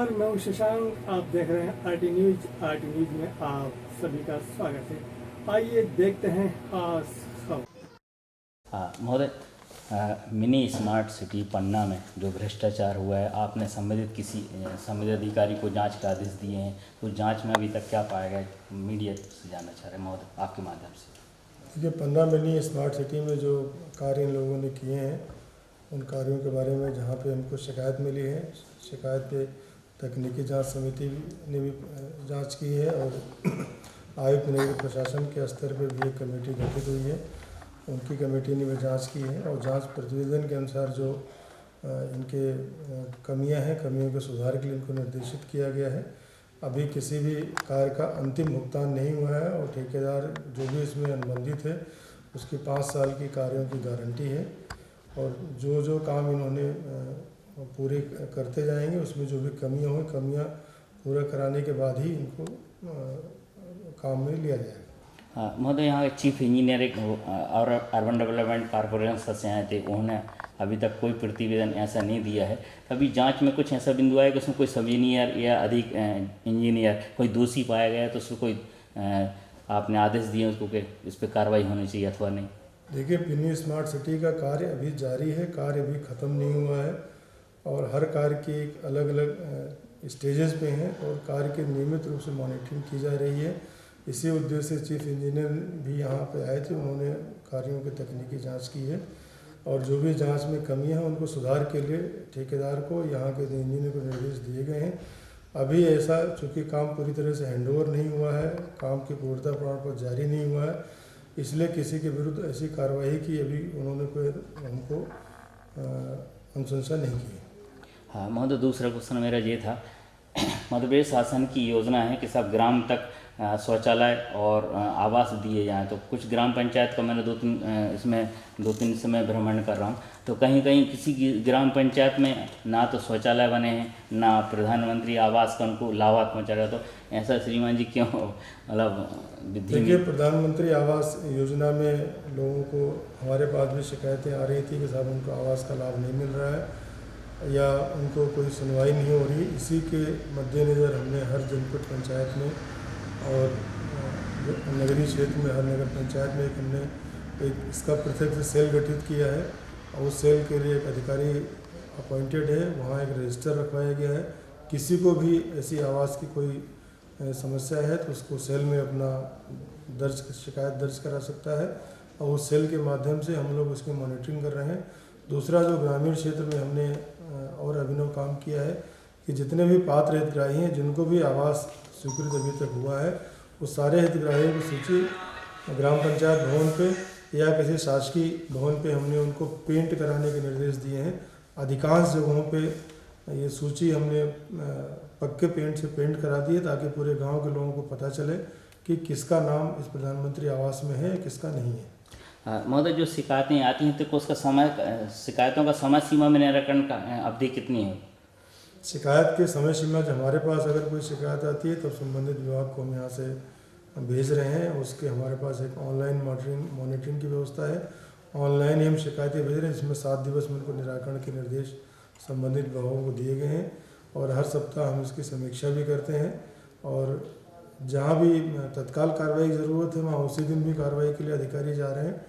नमस्कार, मैं हूं शशांक। आप देख रहे हैं आरटी न्यूज। आरटी न्यूज में आप सभी का स्वागत है। आइए देखते हैं खास खबर। हाँ महोदय, मिनी स्मार्ट सिटी पन्ना में जो भ्रष्टाचार हुआ है, आपने संबंधित अधिकारी को जांच के आदेश दिए हैं, तो जांच में अभी तक क्या पाया गया, मीडिया से जानना चाह रहे हैं महोदय आपके माध्यम से। देखिए, पन्ना मिनी स्मार्ट सिटी में जो कार्य इन लोगों ने किए हैं, उन कार्यों के बारे में जहाँ पे हमको शिकायत मिली है, शिकायत पे तकनीकी जांच समिति ने भी जांच की है और आयुक्त नगर प्रशासन के स्तर पर भी एक कमेटी गठित हुई है, उनकी कमेटी ने भी जांच की है और जांच प्रतिवेदन के अनुसार जो इनके कमियां हैं, कमियों के सुधार के लिए इनको निर्देशित किया गया है। अभी किसी भी कार्य का अंतिम भुगतान नहीं हुआ है और ठेकेदार जो भी इसमें अनुबंधित है उसकी 5 साल की कार्यों की गारंटी है और जो जो काम इन्होंने पूरे करते जाएंगे उसमें जो भी कमियां पूरा कराने के बाद ही इनको काम में लिया जाएगा। हाँ महोदय, यहाँ चीफ इंजीनियर और अर्बन डेवलपमेंट कॉरपोरेशन सदस्य आए थे, उन्होंने अभी तक कोई प्रतिवेदन ऐसा नहीं दिया है। अभी जांच में कुछ ऐसा बिंदु आया कि उसमें कोई सब इंजीनियर या अधिक इंजीनियर कोई दोषी पाया गया है, तो उसको कोई आपने आदेश दिए उसको कि इस पर कार्रवाई होनी चाहिए अथवा नहीं? देखिए, मिनी स्मार्ट सिटी का कार्य अभी जारी है, कार्य अभी ख़त्म नहीं हुआ है और हर कार्य की एक अलग अलग स्टेजेस पे हैं और कार्य की नियमित रूप से मॉनिटरिंग की जा रही है। इसी उद्देश्य से चीफ इंजीनियर भी यहाँ पे आए थे, उन्होंने कार्यों की तकनीकी जांच की है और जो भी जांच में कमियां हैं उनको सुधार के लिए ठेकेदार को, यहाँ के इंजीनियर को निर्देश दिए गए हैं। अभी ऐसा चूँकि काम पूरी तरह से हैंडओवर नहीं हुआ है, काम की पूर्णता प्रमाण पत्र जारी नहीं हुआ है, इसलिए किसी के विरुद्ध ऐसी कार्रवाई की अभी उन्होंने कोई हमको अनुशंसा नहीं की है। हाँ महोदय, दूसरा क्वेश्चन मेरा ये था, मध्य प्रदेश शासन की योजना है कि सब ग्राम तक शौचालय और आवास दिए जाएं, तो कुछ ग्राम पंचायत का मैंने दो तीन समय भ्रमण कर रहा हूं, तो कहीं कहीं किसी ग्राम पंचायत में ना तो शौचालय बने हैं, ना प्रधानमंत्री आवास का उनको लाभ पहुँचा रहा। तो ऐसा श्रीमान जी क्यों, मतलब देखिए, प्रधानमंत्री आवास योजना में लोगों को हमारे पास भी शिकायतें आ रही थी कि साहब उनको आवास का लाभ नहीं मिल रहा है या उनको कोई सुनवाई नहीं हो रही। इसी के मद्देनज़र हमने हर जनपद पंचायत में और नगरीय क्षेत्र में हर नगर पंचायत में हमने एक इसका पृथक से सेल गठित किया है और उस सेल के लिए एक अधिकारी अपॉइंटेड है, वहाँ एक रजिस्टर रखवाया गया है। किसी को भी ऐसी आवास की कोई समस्या है तो उसको सेल में अपना शिकायत दर्ज करा सकता है और उस सेल के माध्यम से हम लोग उसकी मॉनिटरिंग कर रहे हैं। दूसरा, जो ग्रामीण क्षेत्र में हमने और अभिनव काम किया है कि जितने भी पात्र हितग्राही हैं जिनको भी आवास स्वीकृत अभी तक हुआ है, वो सारे हितग्राहियों की सूची ग्राम पंचायत भवन पे या किसी शासकीय भवन पे हमने उनको पेंट कराने के निर्देश दिए हैं। अधिकांश जगहों पे ये सूची हमने पक्के पेंट से पेंट करा दी है ताकि पूरे गांव के लोगों को पता चले कि किसका नाम इस प्रधानमंत्री आवास में है, किसका नहीं है। महोदय, जो शिकायतें आती हैं तो उसका शिकायतों का समय सीमा में निराकरण का अवधि कितनी है? शिकायत के समय सीमा जो हमारे पास अगर कोई शिकायत आती है तो संबंधित विभाग को हम यहाँ से भेज रहे हैं। उसके हमारे पास एक ऑनलाइन मॉनिटरिंग की व्यवस्था है, ऑनलाइन ही हम शिकायतें भेज रहे हैं, जिसमें 7 दिवस में उनको निराकरण के निर्देश संबंधित विभागों को दिए गए हैं और हर सप्ताह हम इसकी समीक्षा भी करते हैं और जहाँ भी तत्काल कार्रवाई की ज़रूरत है वहाँ उसी दिन भी कार्रवाई के लिए अधिकारी जा रहे हैं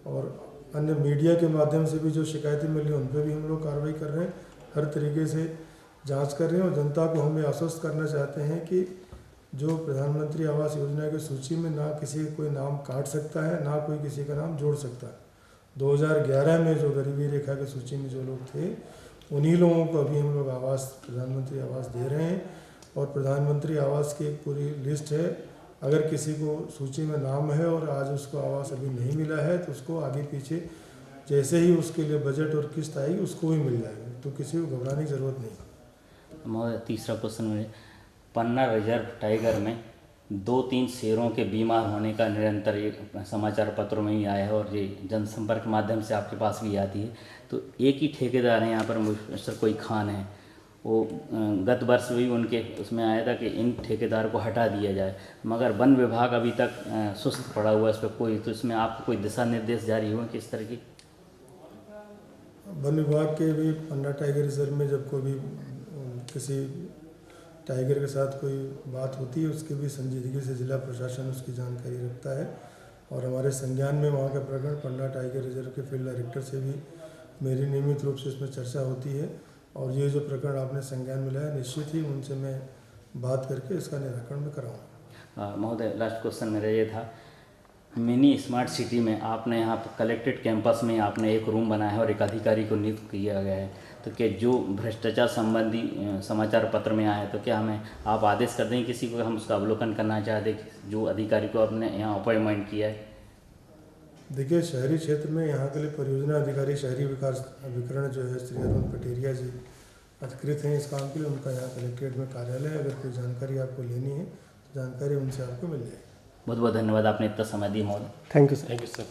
और अन्य मीडिया के माध्यम से भी जो शिकायतें मिली उन पर भी हम लोग कार्रवाई कर रहे हैं। हर तरीके से जांच कर रहे हैं और जनता को हम ये आश्वस्त करना चाहते हैं कि जो प्रधानमंत्री आवास योजना की सूची में ना किसी कोई नाम काट सकता है, ना कोई किसी का नाम जोड़ सकता है। 2011 में जो गरीबी रेखा की सूची में जो लोग थे उन्हीं लोगों को अभी हम लोग आवास, प्रधानमंत्री आवास दे रहे हैं और प्रधानमंत्री आवास की एक पूरी लिस्ट है। अगर किसी को सूची में नाम है और आज उसको आवास अभी नहीं मिला है तो उसको आगे पीछे जैसे ही उसके लिए बजट और किस्त आएगी उसको भी मिल जाएगी, तो किसी को घबराने की ज़रूरत नहीं। महोदय, तीसरा क्वेश्चन मेरे, पन्ना रिजर्व टाइगर में 2-3 शेरों के बीमार होने का निरंतर ये समाचार पत्रों में ही आया है और ये जनसंपर्क के माध्यम से आपके पास भी आती है। तो एक ही ठेकेदार हैं यहाँ पर, मिस्टर कोई खान है, वो गत वर्ष भी उनके उसमें आया था कि इन ठेकेदार को हटा दिया जाए, मगर वन विभाग अभी तक सुस्त पड़ा हुआ है इस पर कोई, तो इसमें आपको कोई दिशा निर्देश जारी हुए किस तरह की? वन विभाग के भी पन्ना टाइगर रिजर्व में जब कोई भी किसी टाइगर के साथ कोई बात होती है उसकी भी संजीदगी से जिला प्रशासन उसकी जानकारी रखता है। और हमारे संज्ञान में वहाँ के प्रकरण पन्ना टाइगर रिजर्व के फील्ड डायरेक्टर से भी मेरी नियमित रूप से इसमें चर्चा होती है। और ये जो प्रकरण आपने संज्ञान में लाया निश्चित ही उनसे मैं बात करके इसका निराकरण में कराऊँगा। महोदय, लास्ट क्वेश्चन मेरा ये था, मिनी स्मार्ट सिटी में आपने यहाँ पर कलेक्ट्रेट कैंपस में आपने एक रूम बनाया है और एक अधिकारी को नियुक्त किया गया है, तो क्या जो भ्रष्टाचार संबंधी समाचार पत्र में आया है तो क्या हमें आप आदेश कर देंगे किसी को हम उसका अवलोकन करना चाहते जो अधिकारी को आपने यहाँ अपॉइंटमेंट किया है? देखिए, शहरी क्षेत्र में यहाँ के लिए परियोजना अधिकारी शहरी विकास अभिकरण जो है श्री अरुण पटेरिया जी अधिकृत हैं इस काम के लिए। उनका यहाँ कलेक्ट्रेट में कार्यालय है। अगर कोई जानकारी आपको लेनी है तो जानकारी उनसे आपको मिल जाएगी। बहुत बहुत धन्यवाद, आपने इतना समय दिया महोदय। Thank you sir. Thank you sir.